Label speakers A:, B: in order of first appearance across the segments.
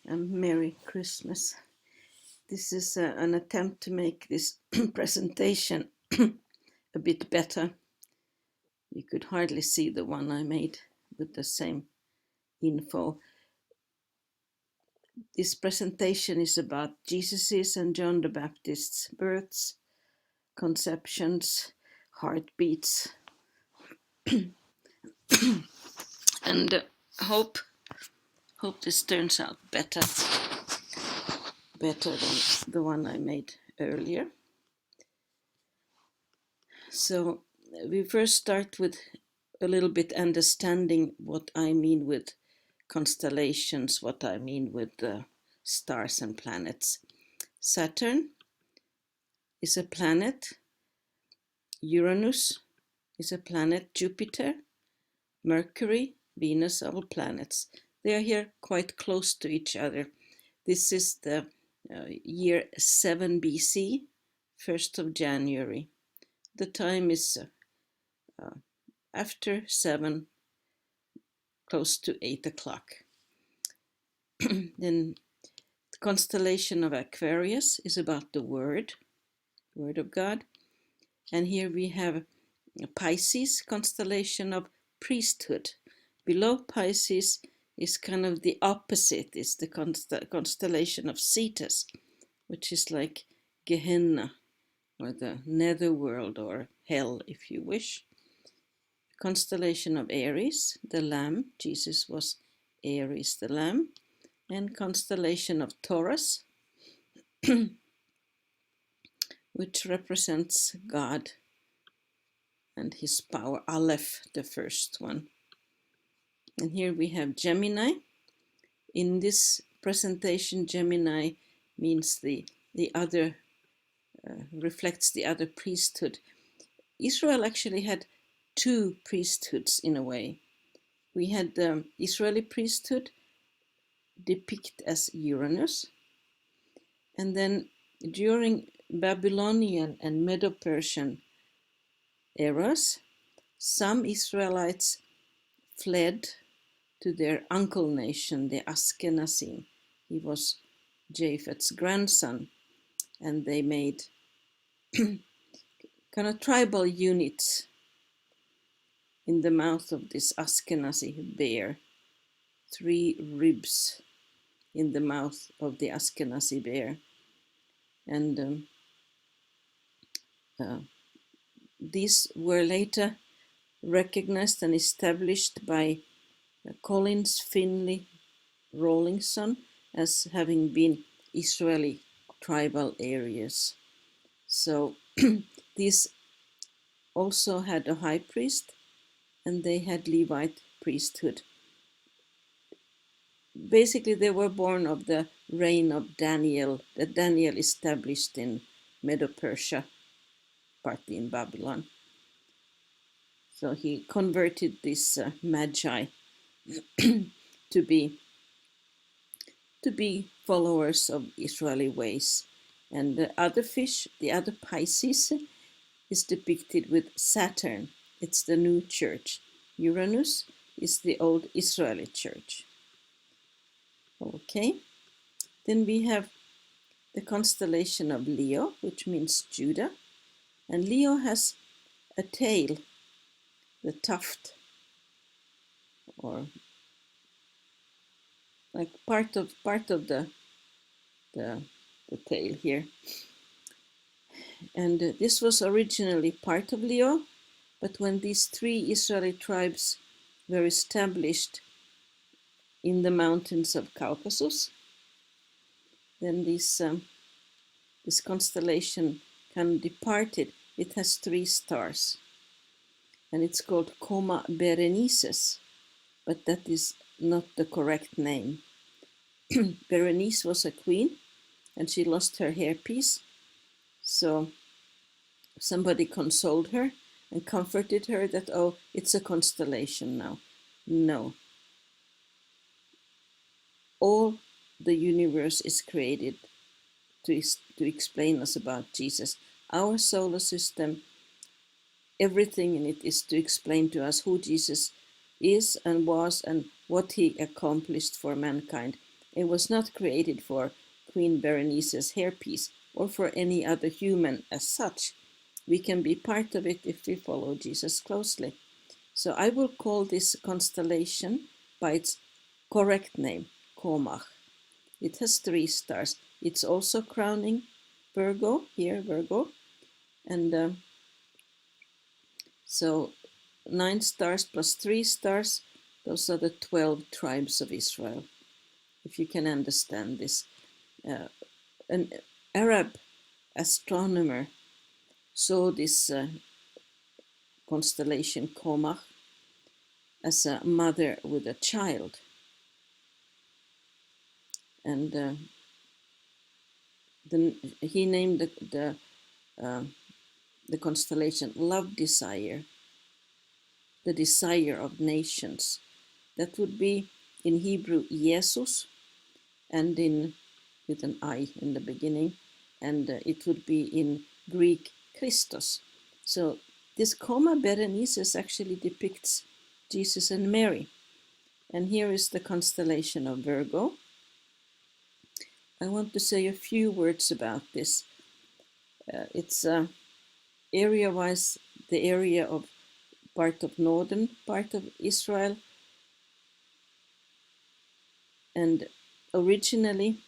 A: and Merry Christmas. This is an attempt to make this presentation a bit better. You could hardly see the one I made with the same info. This presentation is about Jesus's and John the Baptist's births, conceptions, heartbeats, and hope this turns out better than the one I made earlier. So we first start with a little bit understanding what I mean with constellations, what I mean with stars and planets. Saturn is a planet, Uranus is a planet, Jupiter, Mercury, Venus, all planets. They are here quite close to each other. This is the year 7 BC, 1st of January. The time is after 7, close to 8 o'clock. Then the constellation of Aquarius is about the Word of God. And here we have Pisces, constellation of priesthood. Below Pisces is kind of the opposite, is the constellation of Cetus, which is like Gehenna, or the netherworld, or hell, if you wish. Constellation of Aries, the Lamb. Jesus was Aries, the Lamb. And constellation of Taurus, which represents God and his power, Aleph, the first one. And here we have Gemini. In this presentation, Gemini means the other, reflects the other priesthood. Israel actually had two priesthoods in a way. We had the Israeli priesthood depicted as Uranus, and then during Babylonian and Medo-Persian eras, some Israelites fled to their uncle nation, the Ashkenazim. He was Japhet's grandson, and they made kind of tribal units in the mouth of this Ashkenazi bear, 3 ribs in the mouth of the Ashkenazi bear. And these were later recognized and established by Collins, Finley, Rawlinson as having been Israeli tribal areas. So these also had a high priest, and they had Levite priesthood. Basically, they were born of the reign of Daniel, that Daniel established in Medo-Persia, partly in Babylon. So he converted these magi to be followers of Israeli ways. And the other fish, the other Pisces, is depicted with Saturn. It's the new church. Uranus is the old Israeli church. Okay, then we have the constellation of Leo, which means Judah. And Leo has a tail, the tuft, or like part of the tail here. And this was originally part of Leo, but when these 3 Israeli tribes were established in the mountains of Caucasus, then this constellation kind of departed. It has 3 stars, and it's called Coma Berenices, but that is not the correct name. Berenice was a queen, and she lost her hairpiece, so somebody consoled her and comforted her that, oh, it's a constellation now. No. All the universe is created to explain us about Jesus. Our solar system, everything in it is to explain to us who Jesus is and was and what he accomplished for mankind. It was not created for Queen Berenice's hairpiece or for any other human as such. We can be part of it if we follow Jesus closely. So I will call this constellation by its correct name, Komach. It has 3 stars. It's also crowning Virgo, here Virgo. And so 9 stars plus 3 stars, those are the 12 tribes of Israel, if you can understand this. An Arab astronomer saw this constellation Komach as a mother with a child. And he named the constellation Love Desire, the desire of nations. That would be in Hebrew Jesus, and with an I in the beginning, and it would be in Greek Christos. So this Coma Berenices actually depicts Jesus and Mary. And here is the constellation of Virgo. I want to say a few words about this. It's area-wise the area of part of northern part of Israel, and originally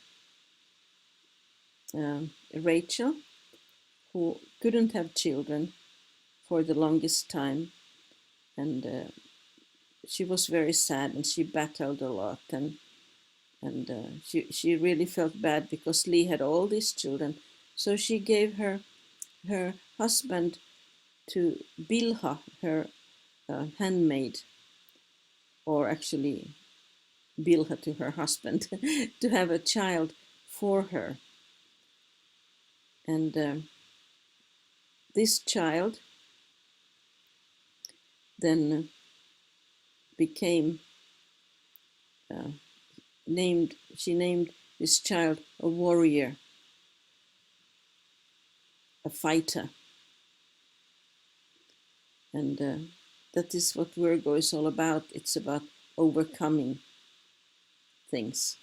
A: Rachel, who couldn't have children for the longest time, and she was very sad, and she battled a lot, and she really felt bad because Lee had all these children, so she gave her husband to Bilhah, her handmaid, or actually Bilhah to her husband, to have a child for her. And this child then became she named this child a warrior, a fighter. And that is what Virgo is all about. It's about overcoming things.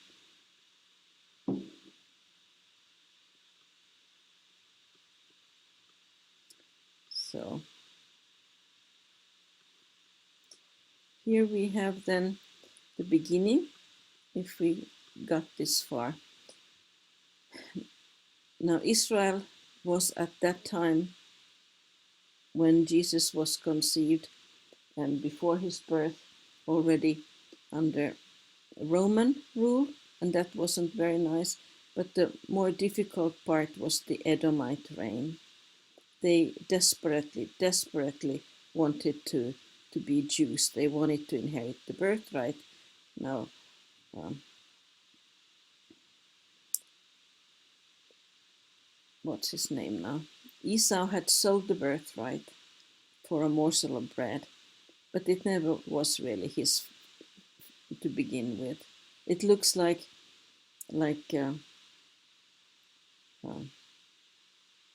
A: So here we have then the beginning, if we got this far. Now Israel was at that time when Jesus was conceived and before his birth already under Roman rule, and that wasn't very nice. But the more difficult part was the Edomite reign. They desperately wanted to be Jews. They wanted to inherit the birthright. Now, what's his name now? Esau had sold the birthright for a morsel of bread, but it never was really his to begin with. It looks like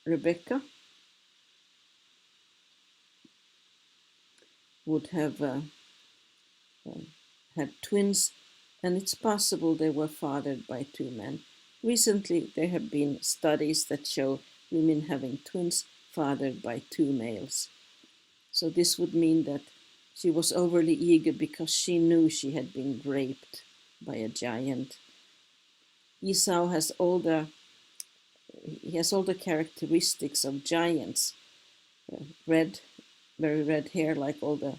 A: Rebecca would have had twins, and it's possible they were fathered by 2 men. Recently, there have been studies that show women having twins fathered by 2 males. So this would mean that she was overly eager because she knew she had been raped by a giant. Esau has all the characteristics of giants. Red, very red hair, like all the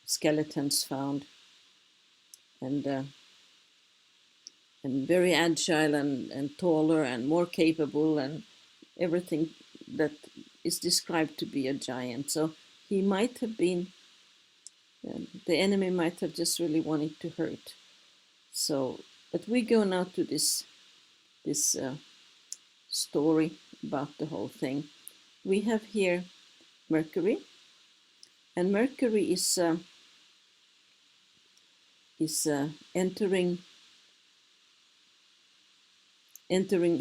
A: skeletons found, and very agile and taller and more capable and everything that is described to be a giant. So he might have been, the enemy might have just really wanted to hurt. So, but we go now to this story about the whole thing. We have here Mercury, and Mercury is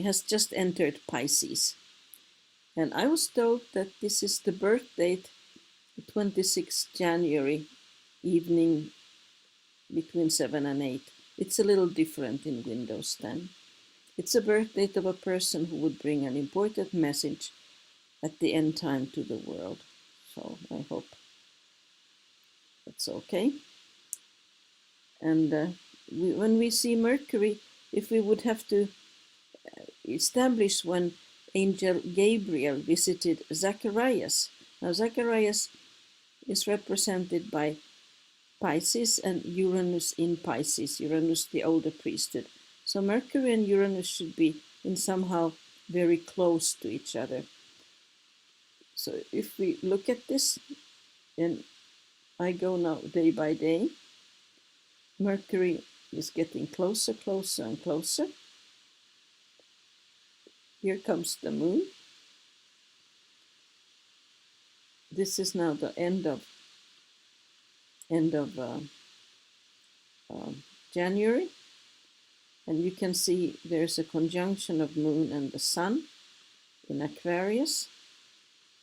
A: has just entered Pisces. And I was told that this is the birth date, 26th January, evening between 7 and 8. It's a little different in Windows 10. It's a birth date of a person who would bring an important message at the end time to the world. So I hope that's okay. And when we see Mercury, if we would have to establish when Angel Gabriel visited Zacharias. Now Zacharias is represented by Pisces and Uranus in Pisces, Uranus the older priesthood. So Mercury and Uranus should be in somehow very close to each other. So if we look at this, and I go now day by day, Mercury is getting closer, closer and closer. Here comes the moon. This is now the end of January, and you can see there's a conjunction of moon and the sun in Aquarius.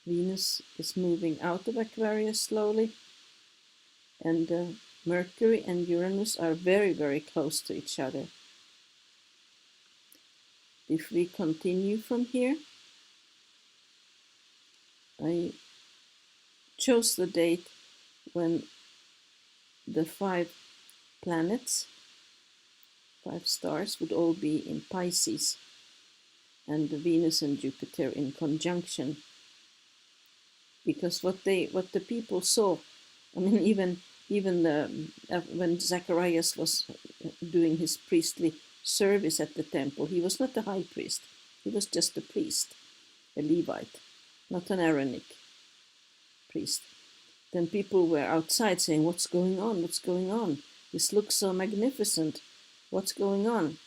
A: Venus is moving out of Aquarius slowly, and Mercury and Uranus are very, very close to each other. If we continue from here, I chose the date when the 5 planets, 5 stars, would all be in Pisces, and Venus and Jupiter in conjunction. Because what the people saw, I mean, even when Zacharias was doing his priestly service at the temple, he was not a high priest. He was just a priest, a Levite, not an Aaronic priest. Then people were outside saying, "What's going on? What's going on? This looks so magnificent. What's going on?"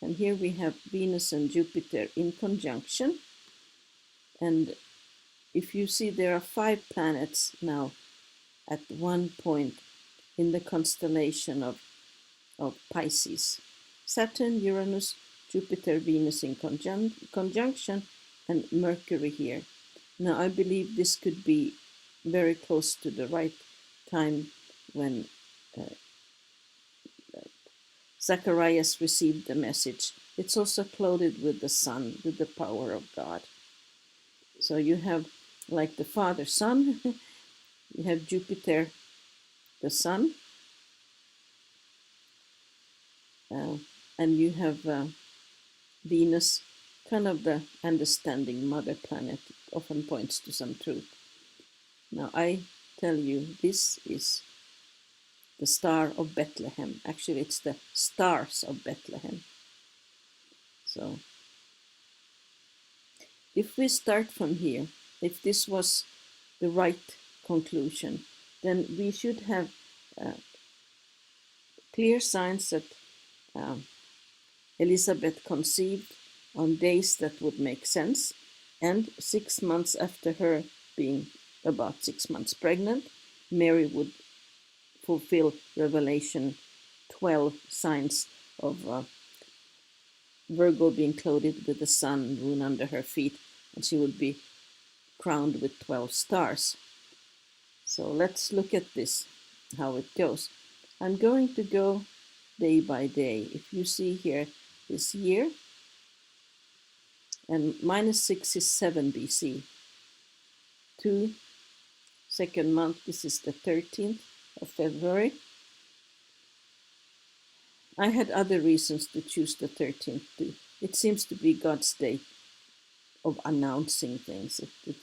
A: And here we have Venus and Jupiter in conjunction. And if you see, there are 5 planets now at one point in the constellation of Pisces. Saturn, Uranus, Jupiter, Venus in conjunction, and Mercury here. Now I believe this could be very close to the right time when Zacharias received the message. It's also clothed with the sun, with the power of God. So you have like the Father, Son, you have Jupiter, the Sun, and you have Venus, kind of the understanding mother planet. It often points to some truth. Now I tell you, this is the Star of Bethlehem. Actually, it's the Stars of Bethlehem. So if we start from here, if this was the right conclusion, then we should have clear signs that Elizabeth conceived on days that would make sense, and 6 months after her being about 6 months pregnant, Mary would fulfill Revelation 12 signs of Virgo being clothed with the sun, moon under her feet, and she would be crowned with 12 stars. So let's look at this, how it goes. I'm going to go day by day. If you see here this year, and -6 is 7 BC. 2, second month, this is the 13th of February. I had other reasons to choose the 13th too. It seems to be God's day of announcing things. It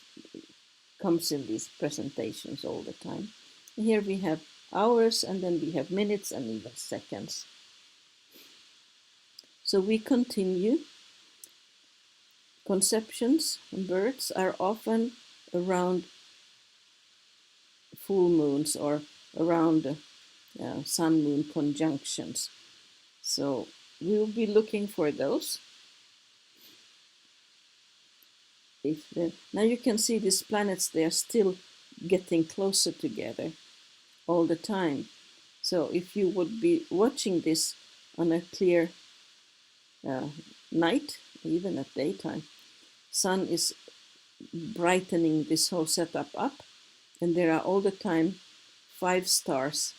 A: comes in these presentations all the time. And here we have hours, and then we have minutes and even seconds. So we continue. Conceptions and births are often around full moons or around sun-moon conjunctions. So we will be looking for those. Now you can see these planets, they are still getting closer together all the time. So if you would be watching this on a clear night, even at daytime, sun is brightening this whole setup up, and there are all the time 5 stars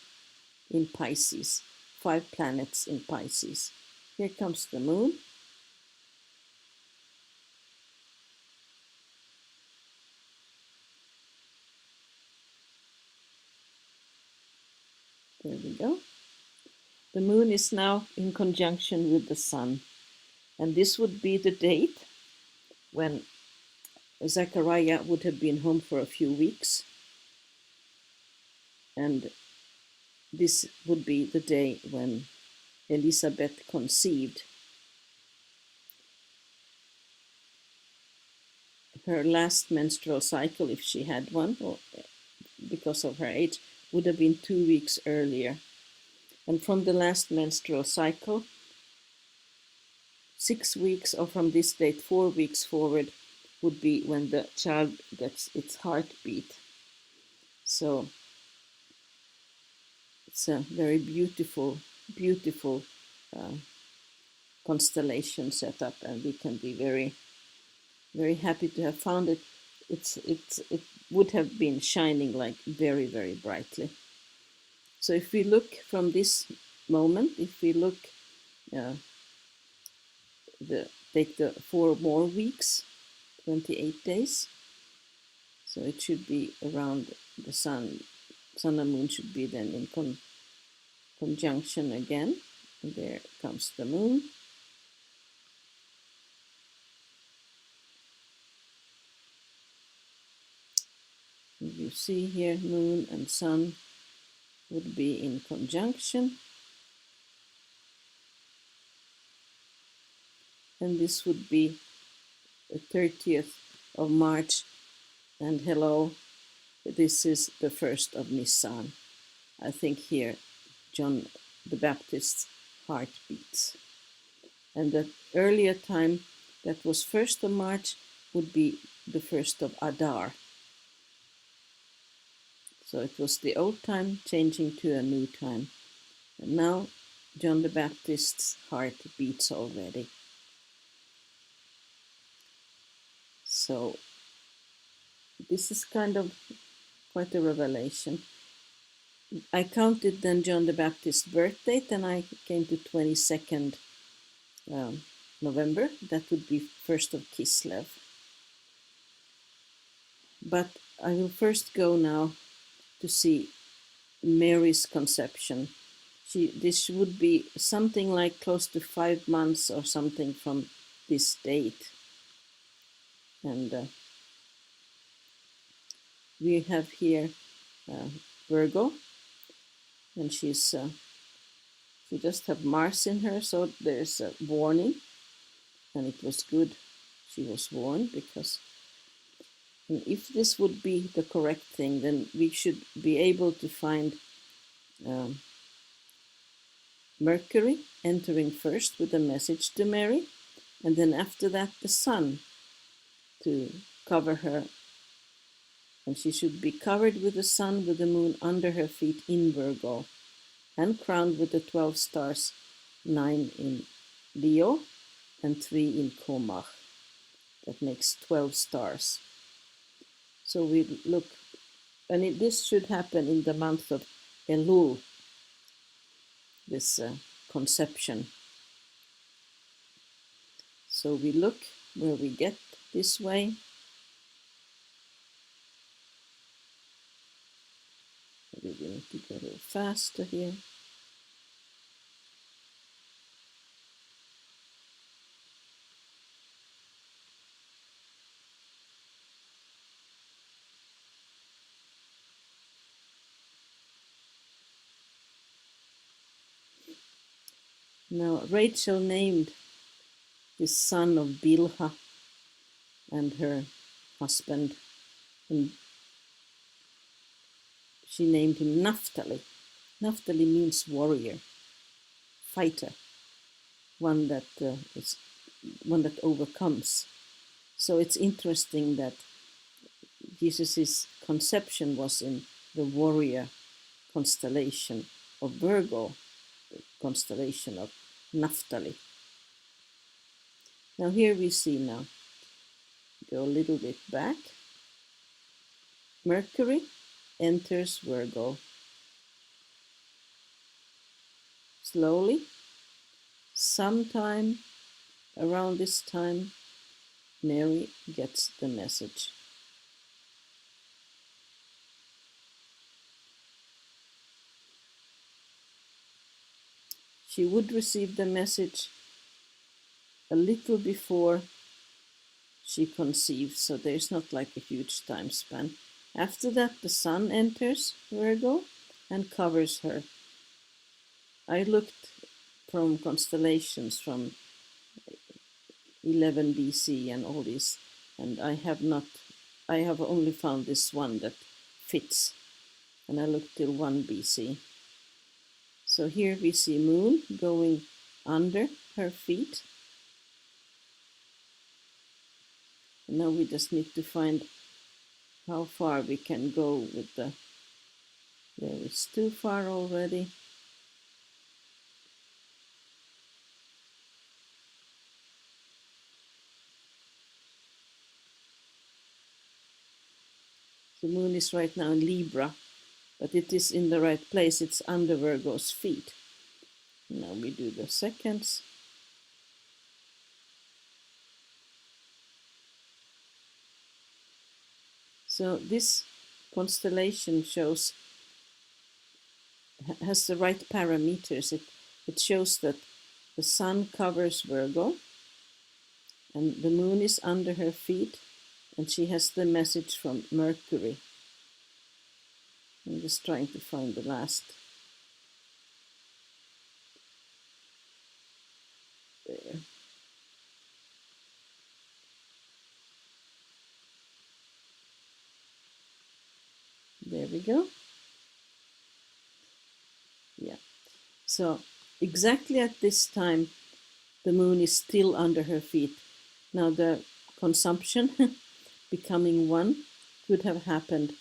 A: in Pisces. 5 planets in Pisces. Here comes the moon. There we go. The moon is now in conjunction with the sun, and this would be the date when Zechariah would have been home for a few weeks, and this would be the day when Elizabeth conceived. Her last menstrual cycle, if she had one, or because of her age, would have been 2 weeks earlier. And from the last menstrual cycle, 6 weeks, or from this date 4 weeks forward, would be when the child gets its heartbeat. So it's a very beautiful, beautiful constellation set up, and we can be very, very happy to have found it. It would have been shining like very, very brightly. So if we look from this moment, if we look, take the 4 more weeks, 28 days. So it should be around the sun. Sun and moon should be then in conjunction again. And there comes the moon. And you see here, moon and sun would be in conjunction. And this would be the 30th of March. And hello, this is the 1st of Nisan. I think here John the Baptist's heart beats. And the earlier time, that was 1st of March, would be the 1st of Adar. So it was the old time changing to a new time. And now John the Baptist's heart beats already. So this is kind of quite a revelation. I counted then John the Baptist's birth date, and I came to 22nd November. That would be 1st of Kislev. But I will first go now to see Mary's conception. This would be something like close to 5 months or something from this date. And we have here Virgo, and she just have Mars in her, so there's a warning, and it was good she was warned, because if this would be the correct thing, then we should be able to find Mercury entering first with a message to Mary, and then after that the sun to cover her, and she should be covered with the sun with the moon under her feet in Virgo, and crowned with the 12 stars, 9 in Leo and 3 in Komach. That makes 12 stars. So we look, and this should happen in the month of Elul, this conception. So we look where we get this way. Maybe we need to go a little faster here. Now Rachel named this son of Bilhah and her husband, and she named him Naphtali. Naphtali means warrior, fighter, one that overcomes. So it's interesting that Jesus' conception was in the warrior constellation of Virgo, the constellation of Naphtali. Now here we see now, go a little bit back, Mercury enters Virgo. slowly, sometime around this time, Mary gets the message. She would receive the message a little before she conceives, so there's not like a huge time span. After that, the sun enters Virgo and covers her. I looked from constellations from 11 BC and all these, and I have only found this one that fits, and I looked till 1 BC. So here we see moon going under her feet. And now we just need to find how far we can go with the, there it's too far already. The moon is right now in Libra, but it is in the right place. It's under Virgo's feet. Now we do the seconds. So this constellation has the right parameters. It shows that the sun covers Virgo and the moon is under her feet, and she has the message from Mercury. I'm just trying to find the last. There. There we go. Yeah. So exactly at this time, the moon is still under her feet. Now the consumption, becoming one, could have happened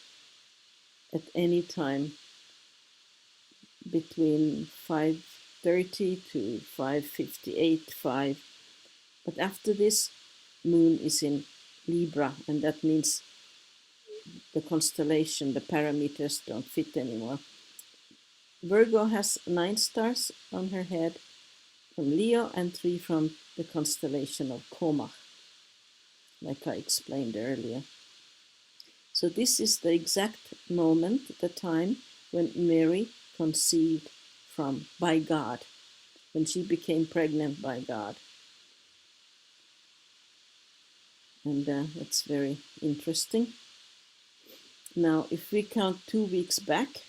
A: at any time between 5:30 to 5:58, 5. But after this, moon is in Libra, and that means the constellation, the parameters don't fit anymore. Virgo has 9 stars on her head from Leo and 3 from the constellation of Coma, like I explained earlier. So this is the exact moment, the time when Mary conceived by God, when she became pregnant by God. And that's very interesting. Now, if we count 2 weeks back,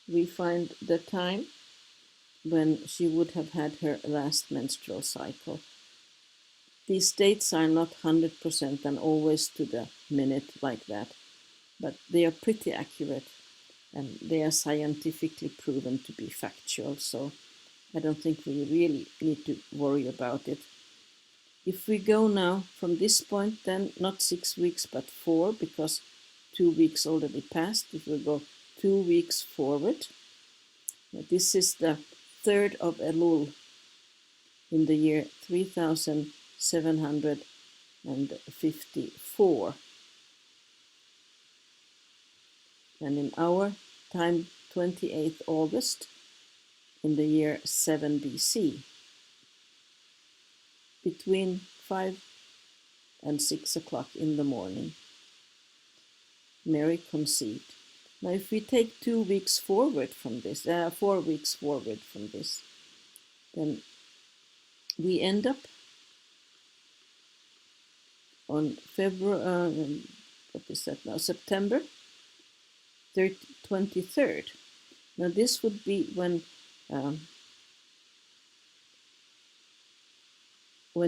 A: we find the time when she would have had her last menstrual cycle. These dates are not 100% and always to the minute like that, but they are pretty accurate and they are scientifically proven to be factual, so I don't think we really need to worry about it. If we go now from this point, then not 6 weeks but 4, because 2 weeks already passed. If we go 2 weeks forward, this is the 3rd of Elul in the year 3754. And in our time, 28th August in the year 7 BC. Between 5 and 6 o'clock in the morning, Mary conceived. Now, if we take 2 weeks forward from this, 4 weeks forward from this, then we end up on February, what is that now? September 23rd. Now, this would be when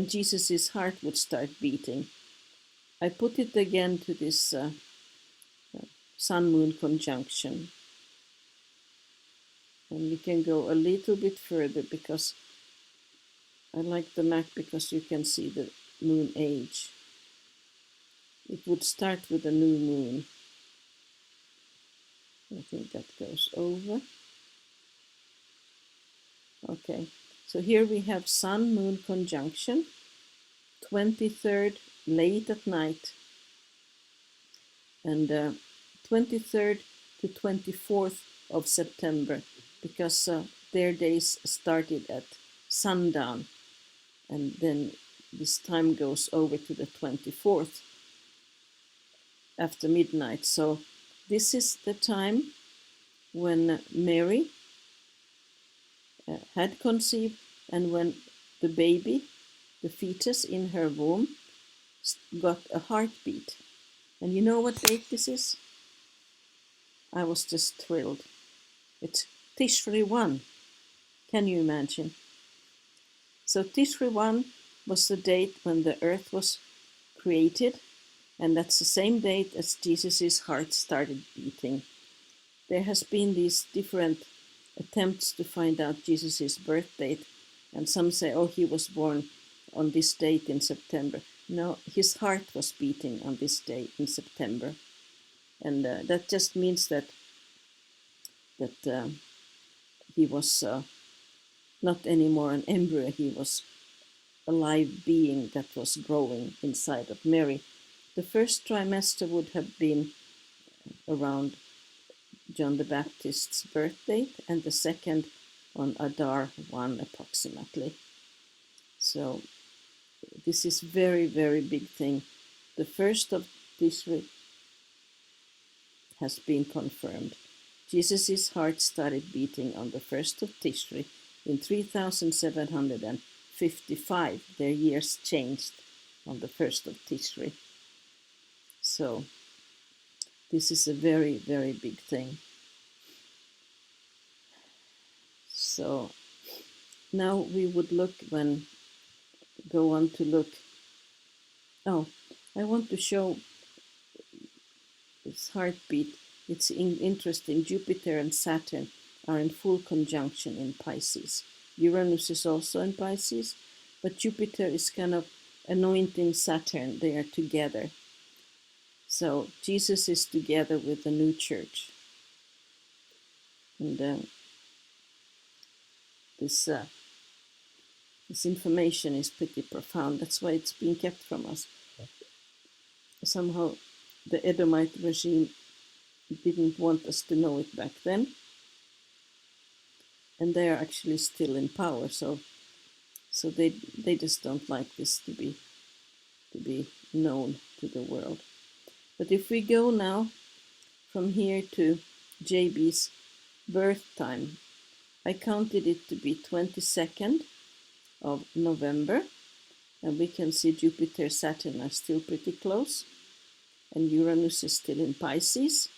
A: Jesus' heart would start beating. I put it again to this sun-moon conjunction. And we can go a little bit further because I like the map because you can see the moon age. It would start with a new moon. I think that goes over. Okay, so here we have sun-moon conjunction, 23rd late at night, and 23rd to 24th of September, because their days started at sundown, and then this time goes over to the 24th after midnight. So this is the time when Mary had conceived, and when the baby, the fetus in her womb, got a heartbeat. And you know what date this is? I was just thrilled. It's Tishri 1. Can you imagine? So Tishri 1 was the date when the earth was created, and that's the same date as Jesus' heart started beating. There has been these different attempts to find out Jesus' birth date, and some say, oh, he was born on this date in September. No, his heart was beating on this day in September. And that just means that he was not anymore an embryo, he was a live being that was growing inside of Mary. The first trimester would have been around John the Baptist's birth date, and the second on Adar 1 approximately. So this is very, very big thing. The first of Tishri has been confirmed. Jesus' heart started beating on the first of Tishri in 3755. Their years changed on the first of Tishri. So this is a very, very big thing. So now we would go on to look. Oh, I want to show its heartbeat. It's interesting. Jupiter and Saturn are in full conjunction in Pisces. Uranus is also in Pisces, but Jupiter is kind of anointing Saturn. They are together. So Jesus is together with the new church. And this information is pretty profound. That's why it's being kept from us. Somehow the Edomite regime didn't want us to know it back then. And they are actually still in power. So they just don't like this to be known to the world. But if we go now from here to JB's birth time, I counted it to be 22nd of November, and we can see Jupiter, Saturn are still pretty close, and Uranus is still in Pisces,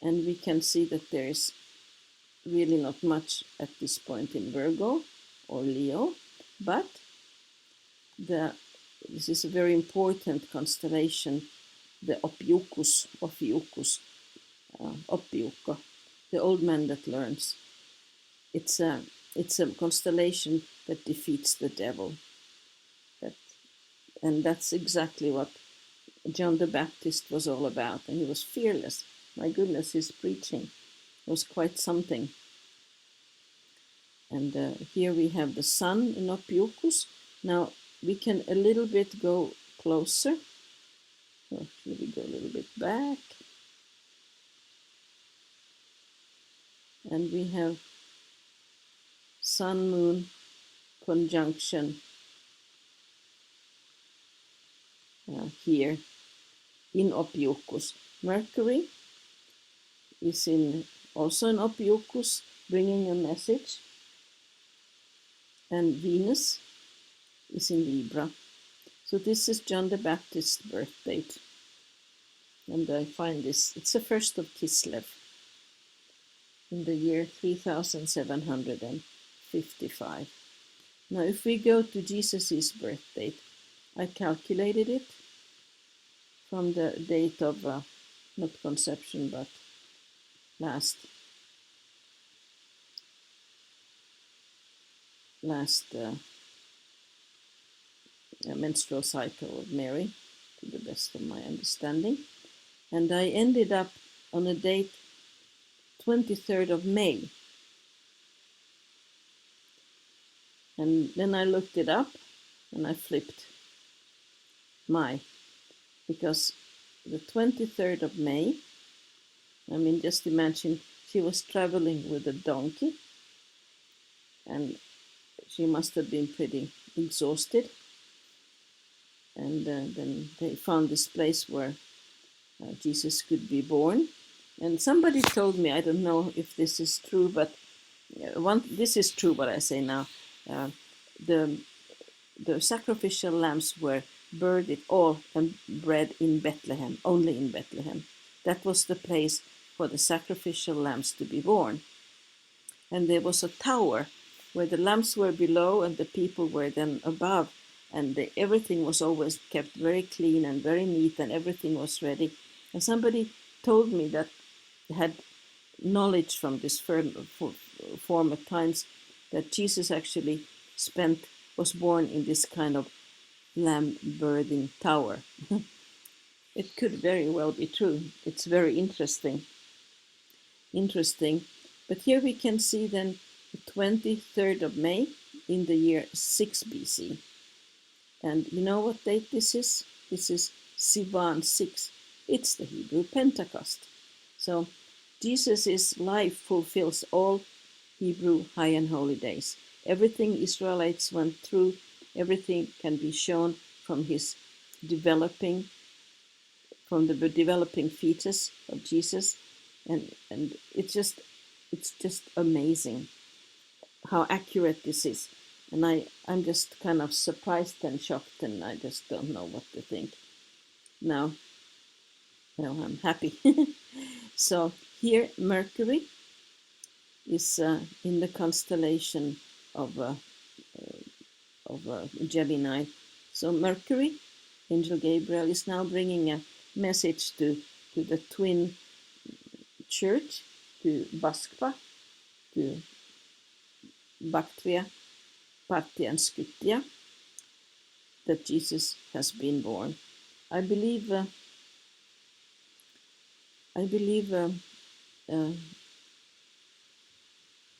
A: and we can see that there is really not much at this point in Virgo or Leo, but this is a very important constellation, the Ophiuchus, Ophiucho, the old man that learns. It's a constellation that defeats the devil. And that's exactly what John the Baptist was all about. And he was fearless. My goodness, his preaching was quite something. And here we have the sun in Ophiuchus. Now we can a little bit go closer. Or should we go a little bit back? And we have Sun Moon conjunction here in Ophiuchus. Mercury is also in Ophiuchus, bringing a message, and Venus is in Libra. So this is John the Baptist's birth date, and I find this, it's the first of Kislev in the year 3755. Now if we go to Jesus's birth date, I calculated it from the date of not conception but last menstrual cycle of Mary, to the best of my understanding, and I ended up on a date 23rd of May. And then I looked it up and I flipped because the 23rd of May, I mean, just imagine she was traveling with a donkey and she must have been pretty exhausted. And then they found this place where Jesus could be born. And somebody told me, I don't know if this is true, but this is true what I say now. Uh, the the sacrificial lambs were buried all and bred in Bethlehem, only in Bethlehem. That was the place for the sacrificial lambs to be born. And there was a tower where the lambs were below and the people were then above. And everything was always kept very clean and very neat, and everything was ready. And somebody told me that had knowledge from this former times that Jesus actually was born in this kind of lamb birthing tower. It could very well be true. It's very interesting. But here we can see then the 23rd of May in the year 6 BC. And you know what date this is? This is Sivan 6. It's the Hebrew Pentecost. So Jesus' life fulfills all Hebrew high and holy days. Everything Israelites went through, everything can be shown from his developing, from the developing fetus of Jesus. And it's just amazing how accurate this is. And I'm just kind of surprised and shocked, and I just don't know what to think. Now, well, I'm happy. So here Mercury is in the constellation of Gemini. So Mercury, Angel Gabriel, is now bringing a message to the twin church, to Baskpa, to Bactria, Parthia, and Scythia, that Jesus has been born. I believe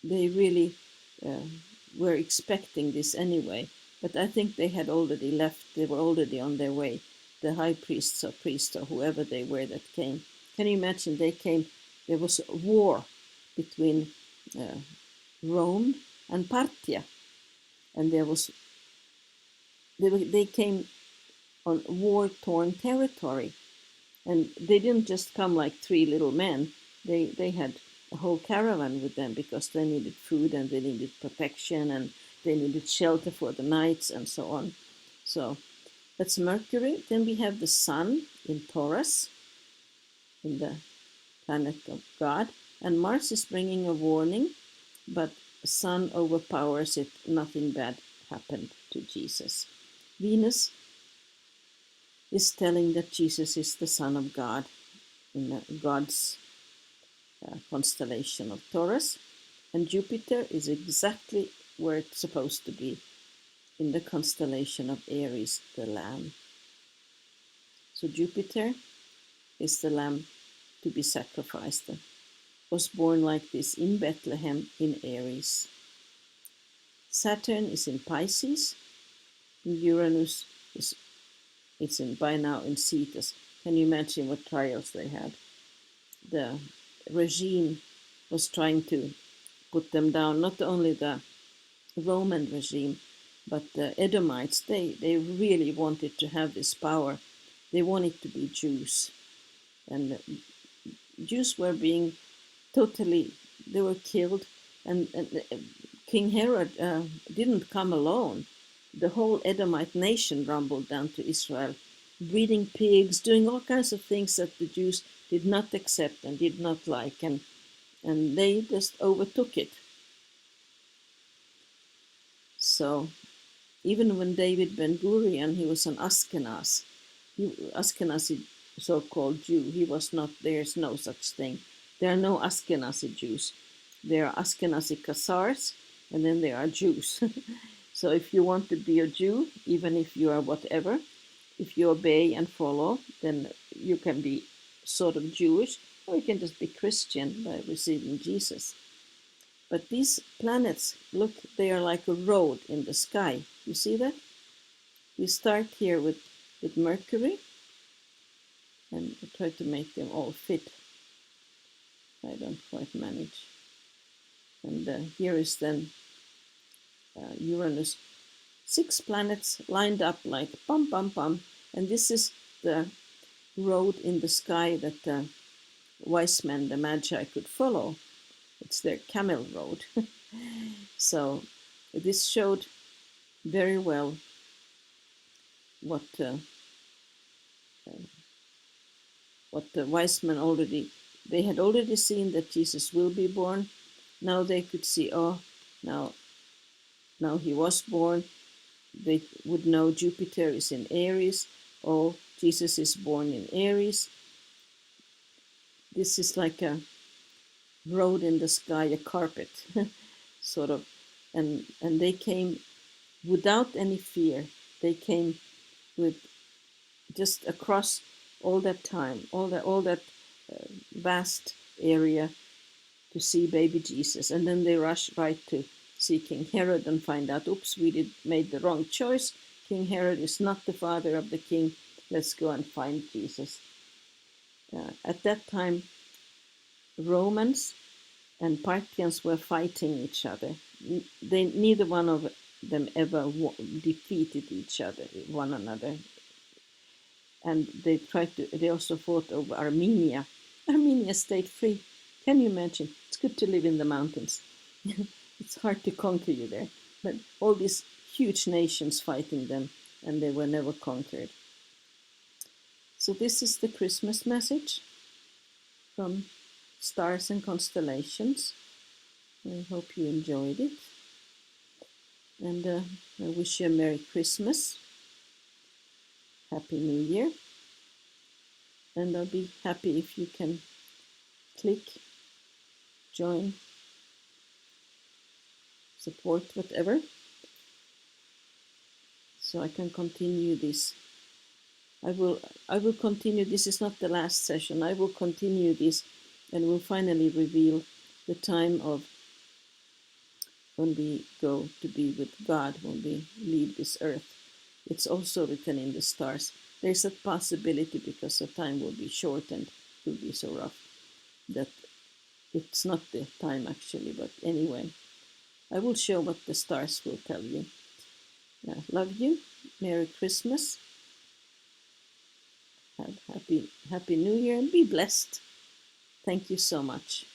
A: they really were expecting this anyway, but I think they had already left. They were already on their way. The high priests or priest or whoever they were that came. Can you imagine? They came. There was a war between Rome and Parthia, and they came on war-torn territory, and they didn't just come like three little men. They had a whole caravan with them because they needed food and they needed protection and they needed shelter for the nights and so on. So that's Mercury. Then we have the Sun in Taurus, in the planet of God, and Mars is bringing a warning, but Sun overpowers it. Nothing bad happened to Jesus. Venus is telling that Jesus is the Son of God in God's constellation of Taurus, and Jupiter is exactly where it's supposed to be, in the constellation of Aries, the Lamb. So Jupiter is the Lamb to be sacrificed. Was born like this in Bethlehem in Aries. Saturn is in Pisces, and Uranus is by now in Cetus. Can you imagine what trials they had? The regime was trying to put them down, not only the Roman regime, but the Edomites. They really wanted to have this power. They wanted to be Jews. And Jews were being they were killed. And King Herod didn't come alone. The whole Edomite nation rumbled down to Israel, breeding pigs, doing all kinds of things that the Jews did not accept and did not like. And they just overtook it. So even when David Ben Gurion, he was an Ashkenazi so-called Jew. He was not. There's no such thing. There are no Ashkenazi Jews. There are Ashkenazi Khazars, and then there are Jews. So if you want to be a Jew, even if you are whatever, if you obey and follow, then you can be sort of Jewish, or you can just be Christian by receiving Jesus. But these planets, look, they are like a road in the sky. You see that? We start here with Mercury, and I try to make them all fit. I don't quite manage. And here is then Uranus. 6 planets lined up like pum pum pum, and this is the road in the sky that the wise men, the magi, could follow. It's their camel road. So this showed very well what the wise men they had already seen, that Jesus will be born. Now they could see, oh, now he was born. They would know Jupiter is in Aries. Oh, Jesus is born in Aries. This is like a road in the sky, a carpet, sort of. And they came without any fear. They came with just across all that time, all that vast area to see baby Jesus. And then they rush right to see King Herod and find out, oops, we made the wrong choice. King Herod is not the father of the king. Let's go and find Jesus. At that time, Romans and Parthians were fighting each other. Neither one of them ever defeated one another. And they also fought over Armenia. Armenia stayed free. Can you imagine? It's good to live in the mountains. It's hard to conquer you there. But all these huge nations fighting them, and they were never conquered. So this is the Christmas message from Stars and Constellations. I hope you enjoyed it. And I wish you a Merry Christmas, Happy New Year. And I'll be happy if you can click, join, support, whatever, so I can continue this. I will continue. This is not the last session. I will continue this, and will finally reveal the time of when we go to be with God, when we leave this earth. It's also written in the stars. There's a possibility, because the time will be shortened, it will be so rough, that it's not the time actually. But anyway, I will show what the stars will tell you. Love you. Merry Christmas. Have happy New Year, and be blessed. Thank you so much.